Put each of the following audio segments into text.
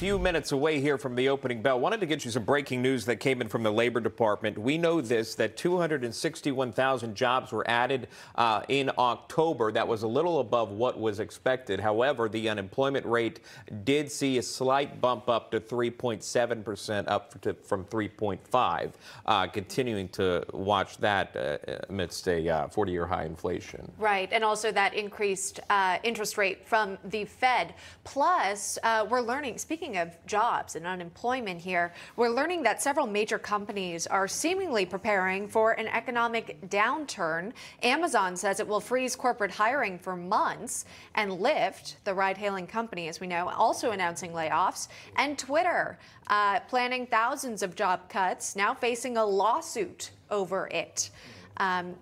few minutes away here from the opening bell. Wanted to get you some breaking news that came in from the Labor Department. We know that 261,000 jobs were added in October. That was a little above what was expected. However, the unemployment rate did see a slight bump up to 3.7%, from 3.5%. Continuing to watch that amidst a 40-year high inflation. Right, and also that increased interest rate from the Fed. Plus, we're learning, speaking of jobs and unemployment here, we're learning that several major companies are seemingly preparing for an economic downturn. Amazon says it will freeze corporate hiring for months, and Lyft, the ride-hailing company, as we know, also announcing layoffs, and Twitter planning thousands of job cuts, now facing a lawsuit over it.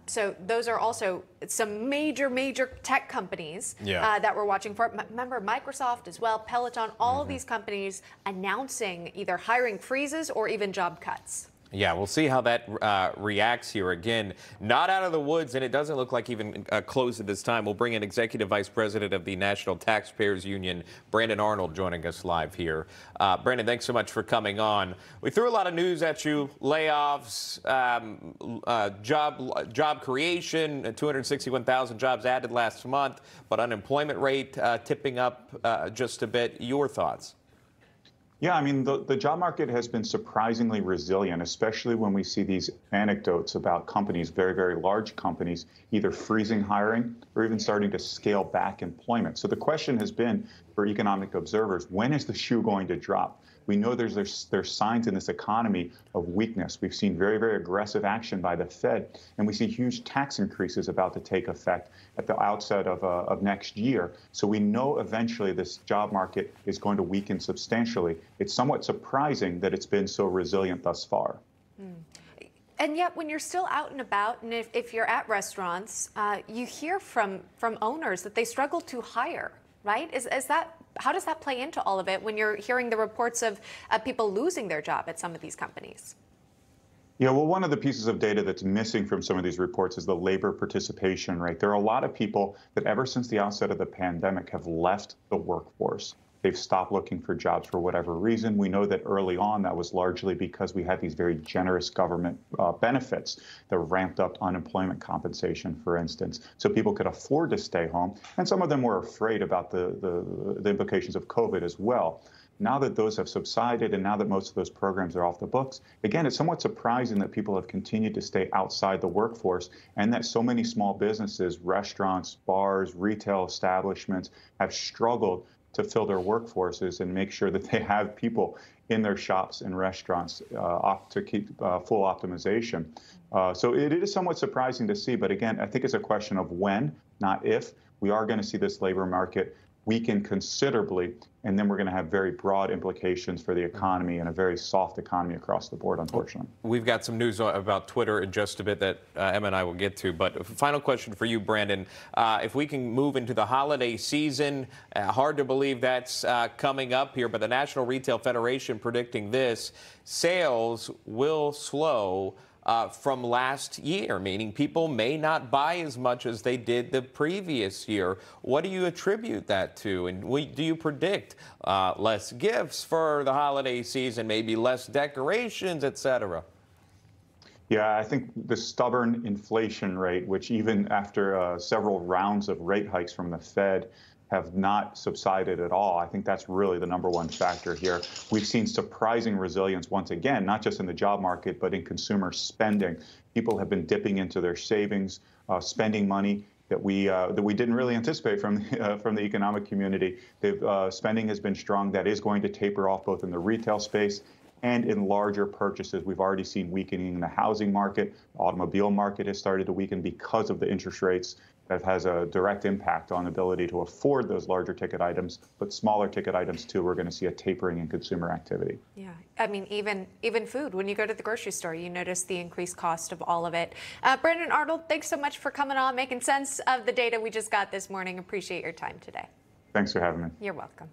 So those are also some major tech companies that we're watching for. Remember, Microsoft as well, Peloton, all of these companies announcing either hiring freezes or even job cuts. Yeah, we'll see how that reacts here. Again, not out of the woods, and it doesn't look like even close at this time. We'll bring in Executive Vice President of the National Taxpayers Union, Brandon Arnold, joining us live here. Brandon, thanks so much for coming on. We threw a lot of news at you: layoffs, job creation, 261,000 jobs added last month, but unemployment rate tipping up just a bit. Your thoughts? Yeah, I mean, the job market has been surprisingly resilient, especially when we see these anecdotes about companies, very large companies, either freezing hiring or even starting to scale back employment. So the question has been for economic observers, when is the shoe going to drop? We know there's signs in this economy of weakness. We've seen very aggressive action by the Fed, and we see huge tax increases about to take effect at the outset of next year. So we know eventually this job market is going to weaken substantially. It's somewhat surprising that it's been so resilient thus far. And yet, when you're still out and about, and if you're at restaurants, you hear from owners that they struggle to hire, right? How does that play into all of it when you're hearing the reports of people losing their job at some of these companies? Yeah, well, one of the pieces of data that's missing from some of these reports is the labor participation rate. There are a lot of people that ever since the outset of the pandemic have left the workforce. They've stopped looking for jobs for whatever reason. We know that early on that was largely because we had these very generous government benefits that ramped up unemployment compensation, for instance, so people could afford to stay home. And some of them were afraid about the implications of COVID as well. Now that those have subsided and now that most of those programs are off the books, again, it's somewhat surprising that people have continued to stay outside the workforce and that so many small businesses, restaurants, bars, retail establishments have struggled to fill their workforces and make sure that they have people in their shops and restaurants to keep full optimization. So it is somewhat surprising to see, but again, I think it's a question of when, not if. We are going to see this labor market weaken considerably, and then we're going to have very broad implications for the economy and a very soft economy across the board, unfortunately. We've got some news about Twitter in just a bit that Emma and I will get to, but final question for you, Brandon. If we can move into the holiday season, hard to believe that's coming up here, but the National Retail Federation predicting this: sales will slow from last year, meaning people may not buy as much as they did the previous year. What do you attribute that to? And do you predict less gifts for the holiday season, maybe less decorations, etc.? Yeah, I think the stubborn inflation rate, which even after several rounds of rate hikes from the Fed, have not subsided at all. I think that's really the #1 factor here. We've seen surprising resilience once again, not just in the job market, but in consumer spending. People have been dipping into their savings, spending money that we didn't really anticipate from the economic community. Spending has been strong. That is going to taper off both in the retail space and in larger purchases. We've already seen weakening in the housing market. The automobile market has started to weaken because of the interest rates. That has a direct impact on the ability to afford those larger ticket items, but smaller ticket items too. We're going to see a tapering in consumer activity. Yeah, I mean, even food. When you go to the grocery store, you notice the increased cost of all of it. Brandon Arnold, thanks so much for coming on, making sense of the data we just got this morning. Appreciate your time today. Thanks for having me. You're welcome.